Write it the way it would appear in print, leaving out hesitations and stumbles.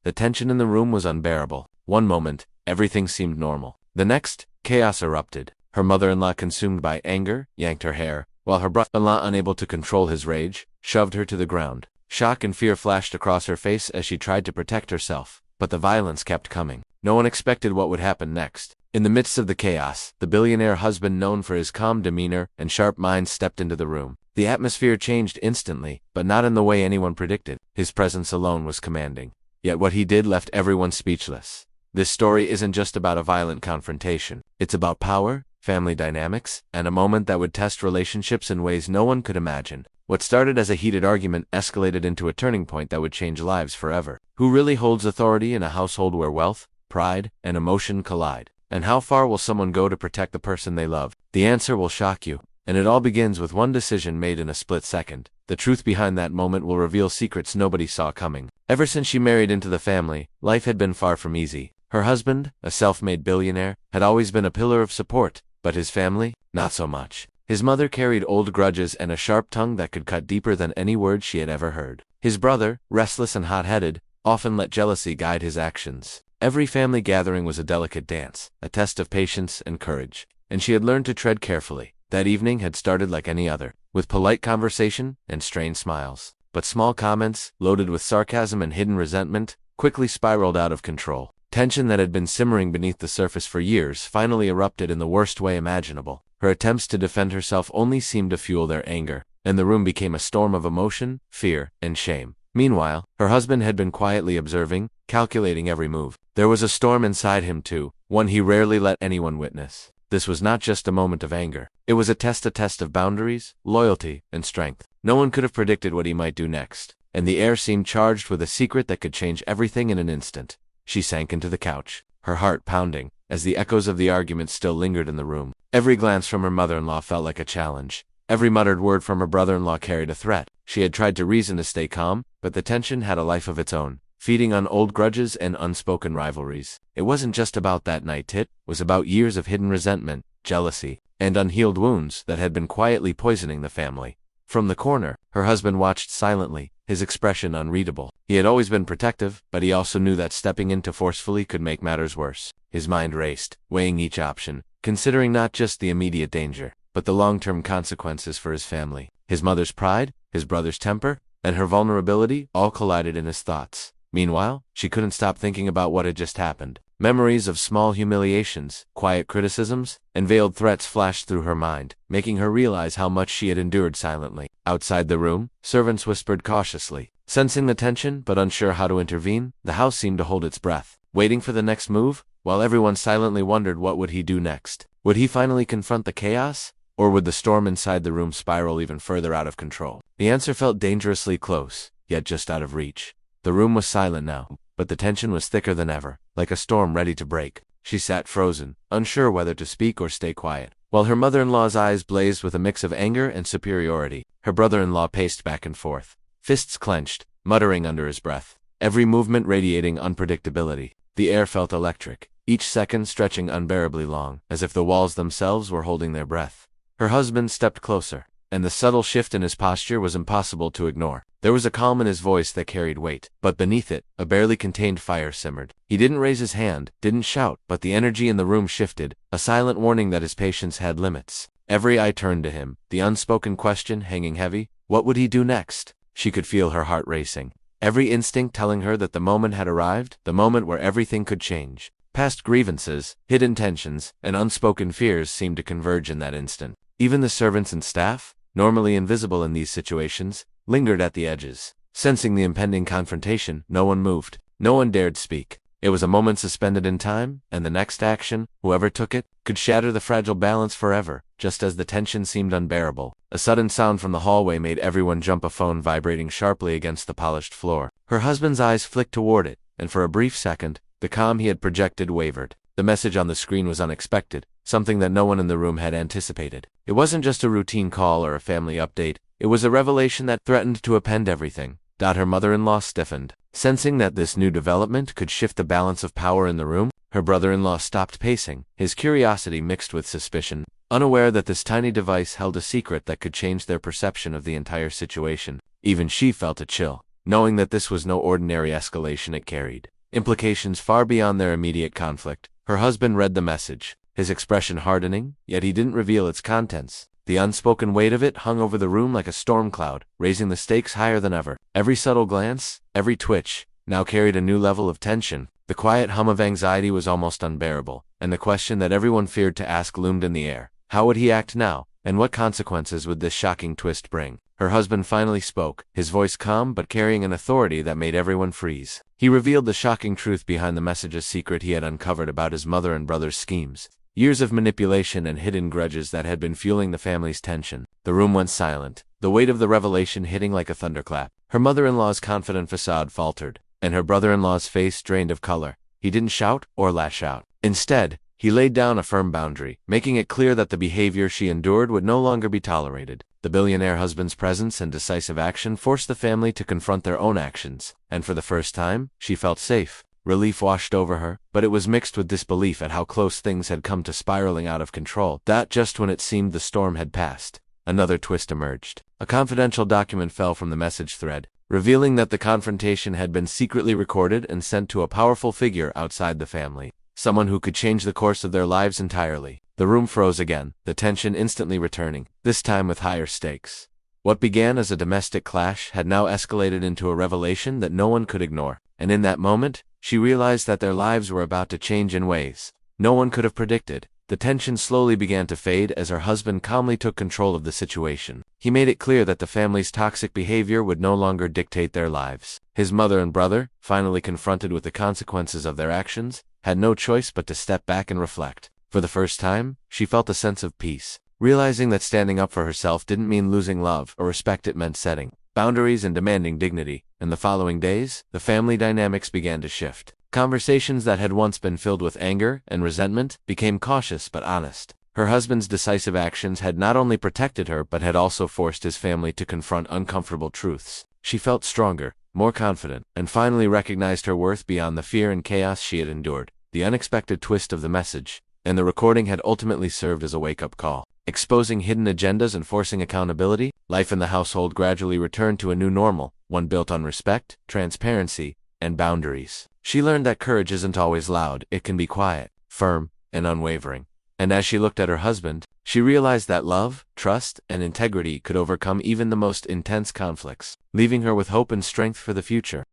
The tension in the room was unbearable. One moment, everything seemed normal. The next, chaos erupted. Her mother-in-law, consumed by anger, yanked her hair, while her brother-in-law, unable to control his rage, shoved her to the ground. Shock and fear flashed across her face as she tried to protect herself, but the violence kept coming. No one expected what would happen next. In the midst of the chaos, the billionaire husband, known for his calm demeanor and sharp mind, stepped into the room. The atmosphere changed instantly, but not in the way anyone predicted. His presence alone was commanding. Yet what he did left everyone speechless. This story isn't just about a violent confrontation. It's about power, family dynamics, and a moment that would test relationships in ways no one could imagine. What started as a heated argument escalated into a turning point that would change lives forever. Who really holds authority in a household where wealth, pride, and emotion collide? And how far will someone go to protect the person they love? The answer will shock you. And it all begins with one decision made in a split second. The truth behind that moment will reveal secrets nobody saw coming. Ever since she married into the family, life had been far from easy. Her husband, a self-made billionaire, had always been a pillar of support, but his family, not so much. His mother carried old grudges and a sharp tongue that could cut deeper than any word she had ever heard. His brother, restless and hot-headed, often let jealousy guide his actions. Every family gathering was a delicate dance, a test of patience and courage, and she had learned to tread carefully. That evening had started like any other, with polite conversation and strained smiles. But small comments, loaded with sarcasm and hidden resentment, quickly spiraled out of control. Tension that had been simmering beneath the surface for years finally erupted in the worst way imaginable. Her attempts to defend herself only seemed to fuel their anger, and the room became a storm of emotion, fear, and shame. Meanwhile, her husband had been quietly observing, calculating every move. There was a storm inside him too, one he rarely let anyone witness. This was not just a moment of anger. It was a test of boundaries, loyalty, and strength. No one could have predicted what he might do next, and the air seemed charged with a secret that could change everything in an instant. She sank into the couch, her heart pounding, as the echoes of the argument still lingered in the room. Every glance from her mother-in-law felt like a challenge. Every muttered word from her brother-in-law carried a threat. She had tried to reason to stay calm, but the tension had a life of its own, feeding on old grudges and unspoken rivalries. It wasn't just about that night, it was about years of hidden resentment, jealousy, and unhealed wounds that had been quietly poisoning the family. From the corner, her husband watched silently, his expression unreadable. He had always been protective, but he also knew that stepping in too forcefully could make matters worse. His mind raced, weighing each option, considering not just the immediate danger, but the long-term consequences for his family. His mother's pride, his brother's temper, and her vulnerability all collided in his thoughts. Meanwhile, she couldn't stop thinking about what had just happened. Memories of small humiliations, quiet criticisms, and veiled threats flashed through her mind, making her realize how much she had endured silently. Outside the room, servants whispered cautiously. Sensing the tension but unsure how to intervene, the house seemed to hold its breath, waiting for the next move, while everyone silently wondered what would he do next. Would he finally confront the chaos? Or would the storm inside the room spiral even further out of control? The answer felt dangerously close, yet just out of reach. The room was silent now, but the tension was thicker than ever, like a storm ready to break. She sat frozen, unsure whether to speak or stay quiet, while her mother-in-law's eyes blazed with a mix of anger and superiority. Her brother-in-law paced back and forth, fists clenched, muttering under his breath, every movement radiating unpredictability. The air felt electric, each second stretching unbearably long, as if the walls themselves were holding their breath. Her husband stepped closer, and the subtle shift in his posture was impossible to ignore. There was a calm in his voice that carried weight, but beneath it, a barely contained fire simmered. He didn't raise his hand, didn't shout, but the energy in the room shifted, a silent warning that his patience had limits. Every eye turned to him, the unspoken question hanging heavy. What would he do next? She could feel her heart racing, every instinct telling her that the moment had arrived, the moment where everything could change. Past grievances, hidden tensions, and unspoken fears seemed to converge in that instant. Even the servants and staff, normally invisible in these situations, lingered at the edges. Sensing the impending confrontation, no one moved. No one dared speak. It was a moment suspended in time, and the next action, whoever took it, could shatter the fragile balance forever. Just as the tension seemed unbearable, a sudden sound from the hallway made everyone jump, a phone vibrating sharply against the polished floor. Her husband's eyes flicked toward it, and for a brief second, the calm he had projected wavered. The message on the screen was unexpected, something that no one in the room had anticipated. It wasn't just a routine call or a family update. It was a revelation that threatened to upend everything. Her mother-in-law stiffened. Sensing that this new development could shift the balance of power in the room, her brother-in-law stopped pacing, his curiosity mixed with suspicion, unaware that this tiny device held a secret that could change their perception of the entire situation. Even she felt a chill, knowing that this was no ordinary escalation it carried. implications far beyond their immediate conflict. Her husband read the message, his expression hardening, yet he didn't reveal its contents. The unspoken weight of it hung over the room like a storm cloud, raising the stakes higher than ever. Every subtle glance, every twitch, now carried a new level of tension. The quiet hum of anxiety was almost unbearable, and the question that everyone feared to ask loomed in the air. How would he act now, and what consequences would this shocking twist bring? Her husband finally spoke, his voice calm but carrying an authority that made everyone freeze. He revealed the shocking truth behind the message's secret he had uncovered about his mother and brother's schemes. Years of manipulation and hidden grudges that had been fueling the family's tension. The room went silent, the weight of the revelation hitting like a thunderclap. Her mother-in-law's confident facade faltered, and her brother-in-law's face drained of color. He didn't shout or lash out. Instead, he laid down a firm boundary, making it clear that the behavior she endured would no longer be tolerated. The billionaire husband's presence and decisive action forced the family to confront their own actions, and for the first time, she felt safe. Relief washed over her, but it was mixed with disbelief at how close things had come to spiraling out of control. That just when it seemed the storm had passed, another twist emerged. A confidential document fell from the message thread, revealing that the confrontation had been secretly recorded and sent to a powerful figure outside the family. Someone who could change the course of their lives entirely. The room froze again, the tension instantly returning, this time with higher stakes. What began as a domestic clash had now escalated into a revelation that no one could ignore, and in that moment, she realized that their lives were about to change in ways no one could have predicted. The tension slowly began to fade as her husband calmly took control of the situation. He made it clear that the family's toxic behavior would no longer dictate their lives. His mother and brother, finally confronted with the consequences of their actions, had no choice but to step back and reflect. For the first time, she felt a sense of peace, realizing that standing up for herself didn't mean losing love or respect. It meant setting boundaries and demanding dignity. In the following days, the family dynamics began to shift. Conversations that had once been filled with anger and resentment became cautious but honest. Her husband's decisive actions had not only protected her but had also forced his family to confront uncomfortable truths. She felt stronger, more confident, and finally recognized her worth beyond the fear and chaos she had endured. The unexpected twist of the message and the recording had ultimately served as a wake-up call. Exposing hidden agendas and forcing accountability, life in the household gradually returned to a new normal, one built on respect, transparency, and boundaries. She learned that courage isn't always loud, it can be quiet, firm, and unwavering. And as she looked at her husband, she realized that love, trust, and integrity could overcome even the most intense conflicts, leaving her with hope and strength for the future.